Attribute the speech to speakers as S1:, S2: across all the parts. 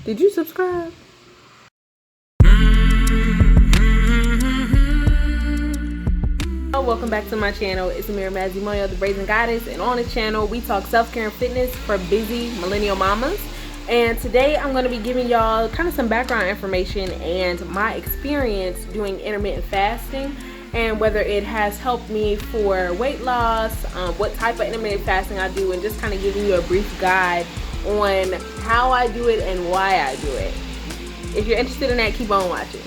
S1: Did you subscribe? Welcome back to my channel. It's Amira Mazimoyo, the Brazen Goddess, and on the channel we talk self-care and fitness for busy millennial mamas. And today I'm going to be giving y'all kind of some background information and my experience doing intermittent fasting and whether it has helped me for weight loss, what type of intermittent fasting I do, and just kind of giving you a brief guide on how I do it and why I do it. If you're interested in that, keep on watching.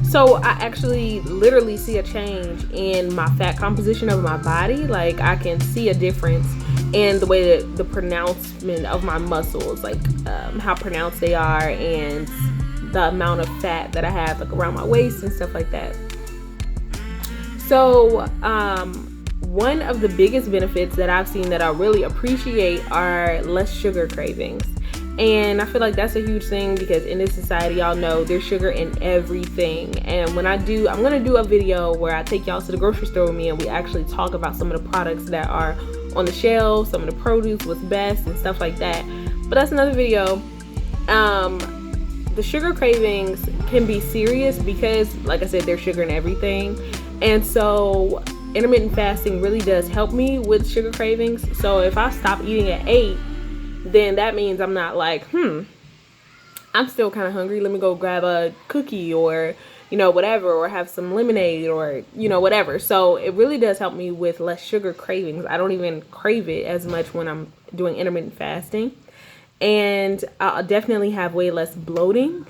S1: So I actually literally see a change in my fat composition of my body. Like I can see a difference in the way that the pronouncement of my muscles, like how pronounced they are, and the amount of fat that I have like around my waist and stuff like that. So one of the biggest benefits that I've seen that I really appreciate are less sugar cravings. And I feel like that's a huge thing because in this society, y'all know there's sugar in everything. And when I'm gonna do a video where I take y'all to the grocery store with me and we actually talk about some of the products that are on the shelves, some of the produce, what's best and stuff like that. But that's another video. The sugar cravings can be serious because, like I said, there's sugar in everything. And so intermittent fasting really does help me with sugar cravings. So if I stop eating at 8, then that means I'm not like, I'm still kind of hungry. Let me go grab a cookie or, whatever, or have some lemonade or, whatever. So it really does help me with less sugar cravings. I don't even crave it as much when I'm doing intermittent fasting. And I'll definitely have way less bloating.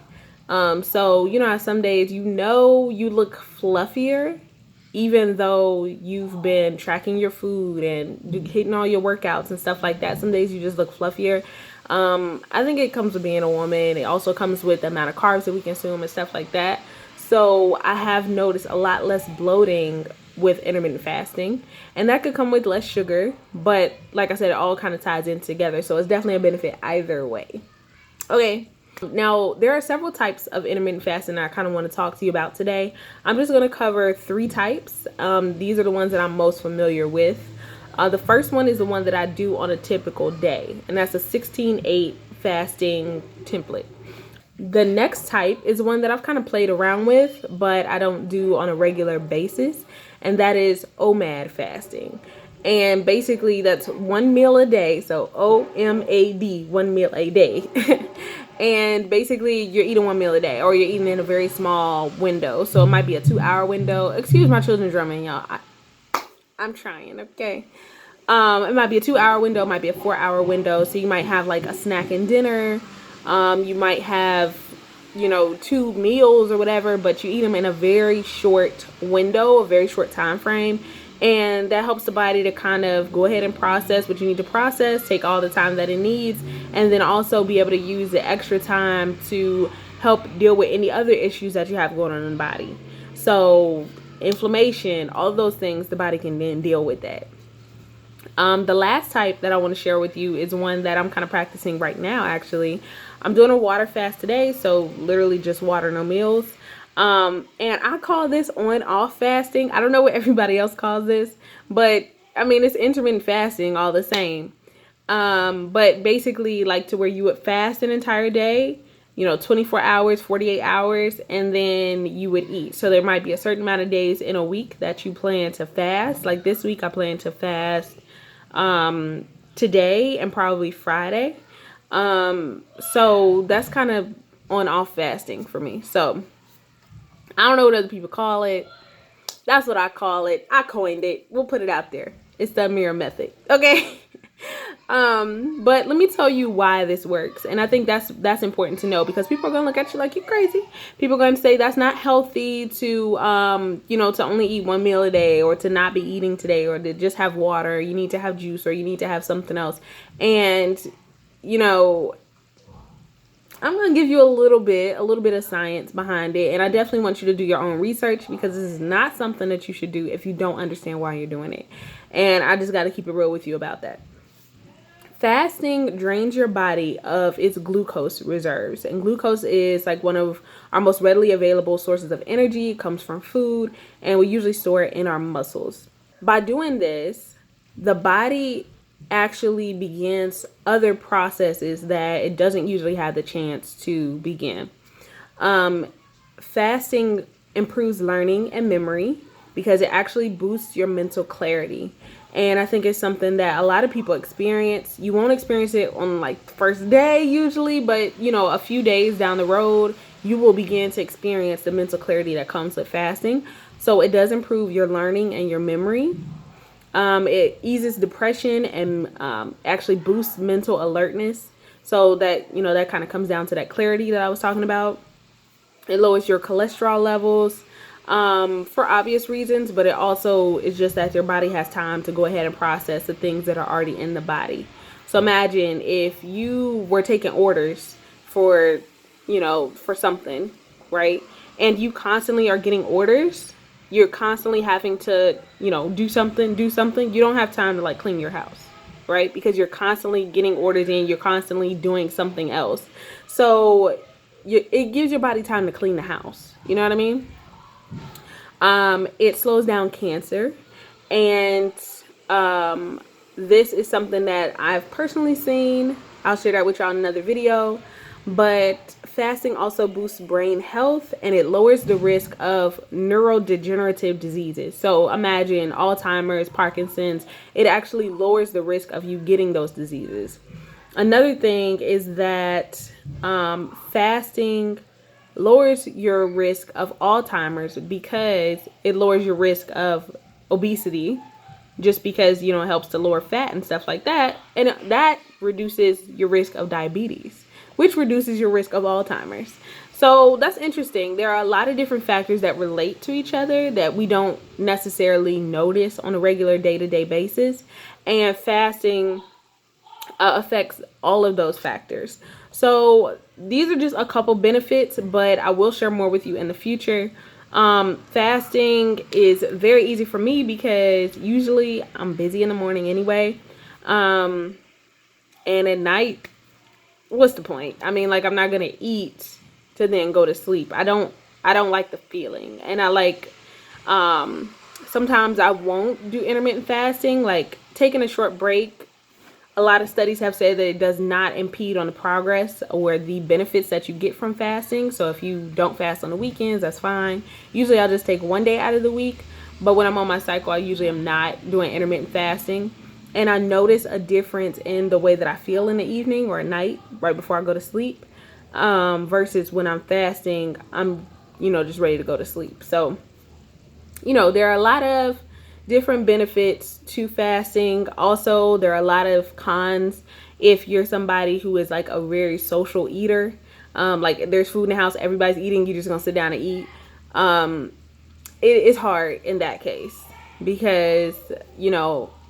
S1: So, some days, you look fluffier, even though you've been tracking your food and hitting all your workouts and stuff like that. Some days you just look fluffier. I think it comes with being a woman. It also comes with the amount of carbs that we consume and stuff like that. So I have noticed a lot less bloating with intermittent fasting, and that could come with less sugar. But like I said, it all kind of ties in together. So it's definitely a benefit either way. Okay. Now, there are several types of intermittent fasting that I kind of want to talk to you about today. I'm just going to cover 3 types. These are the ones that I'm most familiar with. The first one is the one that I do on a typical day, and that's a 16-8 fasting template. The next type is one that I've kind of played around with, but I don't do on a regular basis, and that is OMAD fasting. And basically, that's 1 meal a day, so OMAD, 1 meal a day. And basically, you're eating 1 meal a day, or you're eating in a very small window. So it might be a 2-hour window. Excuse my children drumming, y'all. I'm trying, okay? It might be a 2-hour window. It might be a 4-hour window. So you might have like a snack and dinner. You might have, 2 meals or whatever, but you eat them in a very short window, a very short time frame. And that helps the body to kind of go ahead and process what you need to process, take all the time that it needs, and then also be able to use the extra time to help deal with any other issues that you have going on in the body. So inflammation, all of those things, the body can then deal with that. The last type that I want to share with you is one that I'm kind of practicing right now, actually. I'm doing a water fast today, so literally just water, no meals. And I call this on-off fasting. I don't know what everybody else calls this, but I mean, it's intermittent fasting all the same. But basically like to where you would fast an entire day, 24 hours, 48 hours, and then you would eat. So there might be a certain amount of days in a week that you plan to fast. Like this week, I plan to fast, today and probably Friday. So that's kind of on-off fasting for me. So I don't know what other people call it. That's what I call it. I coined it. We'll put it out there. It's the Amira method. Okay. But let me tell you why this works. And I think that's important to know because people are going to look at you like you're crazy. People are going to say that's not healthy to, to only eat 1 meal a day or to not be eating today or to just have water. You need to have juice or you need to have something else. And, I'm going to give you a little bit of science behind it. And I definitely want you to do your own research because this is not something that you should do if you don't understand why you're doing it. And I just got to keep it real with you about that. Fasting drains your body of its glucose reserves. And glucose is like one of our most readily available sources of energy. It comes from food and we usually store it in our muscles. By doing this, the body actually begins other processes that it doesn't usually have the chance to begin. Fasting improves learning and memory because it actually boosts your mental clarity. And I think it's something that a lot of people experience. You won't experience it on like the first day usually, but a few days down the road, you will begin to experience the mental clarity that comes with fasting. So it does improve your learning and your memory. It eases depression and actually boosts mental alertness. So that kind of comes down to that clarity that I was talking about. It lowers your cholesterol levels for obvious reasons, but it also is just that your body has time to go ahead and process the things that are already in the body. So imagine if you were taking orders for, for something, right? And you constantly are getting orders. You're constantly having to, do something. You don't have time to like clean your house, right? Because you're constantly getting orders in, you're constantly doing something else. So it gives your body time to clean the house. You know what I mean? It slows down cancer. And this is something that I've personally seen. I'll share that with y'all in another video. But fasting also boosts brain health and it lowers the risk of neurodegenerative diseases. So imagine Alzheimer's, Parkinson's. It actually lowers the risk of you getting those diseases. Another thing is that fasting lowers your risk of Alzheimer's because it lowers your risk of obesity, just because it helps to lower fat and stuff like that, and that reduces your risk of diabetes, which reduces your risk of Alzheimer's. So that's interesting. There are a lot of different factors that relate to each other that we don't necessarily notice on a regular day-to-day basis, and fasting affects all of those factors. So these are just a couple benefits, but I will share more with you in the future. Fasting is very easy for me because usually I'm busy in the morning anyway. And at night, what's the point? I mean, like, I'm not going to eat to then go to sleep. I don't like the feeling. And I like, sometimes I won't do intermittent fasting, like taking a short break. A lot of studies have said that it does not impede on the progress or the benefits that you get from fasting. So if you don't fast on the weekends, that's fine. Usually I'll just take one day out of the week. But when I'm on my cycle, I usually am not doing intermittent fasting. And I notice a difference in the way that I feel in the evening or at night, right before I go to sleep, versus when I'm fasting, I'm, just ready to go to sleep. So, there are a lot of different benefits to fasting. Also, there are a lot of cons if you're somebody who is like a very social eater. Like there's food in the house, everybody's eating, you're just gonna sit down and eat. It is hard in that case because,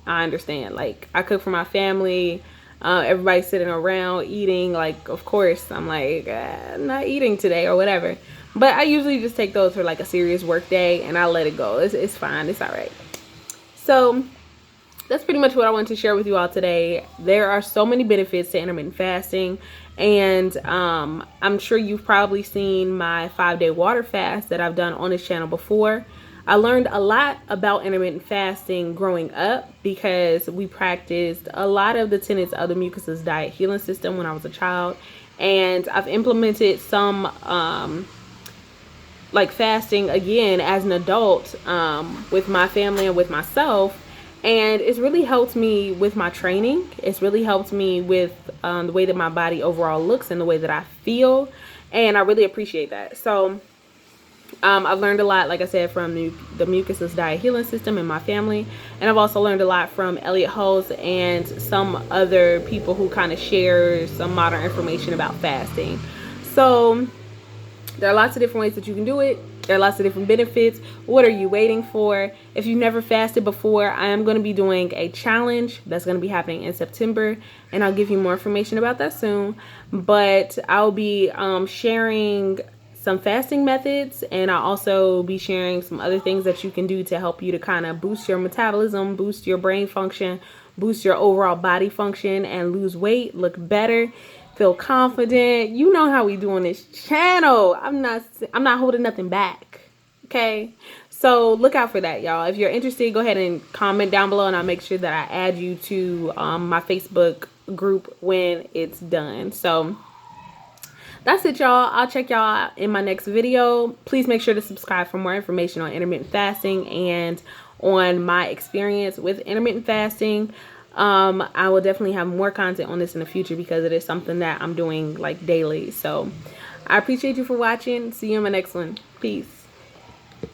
S1: I understand. Like I cook for my family, everybody's sitting around eating. Like, of course, I'm like, I'm not eating today or whatever. But I usually just take those for like a serious work day and I let it go. It's fine. It's all right. So that's pretty much what I wanted to share with you all today. There are so many benefits to intermittent fasting, and I'm sure you've probably seen my 5-day water fast that I've done on this channel before. I learned a lot about intermittent fasting growing up because we practiced a lot of the tenets of the mucusless diet healing system when I was a child, and I've implemented some like fasting again as an adult with my family and with myself, and it's really helped me with my training. It's really helped me with the way that my body overall looks and the way that I feel, and I really appreciate that. So I've learned a lot, like I said, from the mucusless diet healing system and my family, and I've also learned a lot from Elliot Hulse and some other people who kind of share some modern information about fasting. So there are lots of different ways that you can do it. There are lots of different benefits. What are you waiting for? If you've never fasted before, I am going to be doing a challenge that's going to be happening in September, and I'll give you more information about that soon. But I'll be sharing some fasting methods, and I'll also be sharing some other things that you can do to help you to kind of boost your metabolism, boost your brain function, boost your overall body function, and lose weight, look better, feel confident. You know how we do on this channel. I'm not holding nothing back. Okay. So look out for that, y'all. If you're interested, go ahead and comment down below, and I'll make sure that I add you to my Facebook group when it's done. So that's it, y'all. I'll check y'all out in my next video. Please make sure to subscribe for more information on intermittent fasting and on my experience with intermittent fasting. I will definitely have more content on this in the future because it is something that I'm doing like daily. So I appreciate you for watching. See you in my next one. Peace.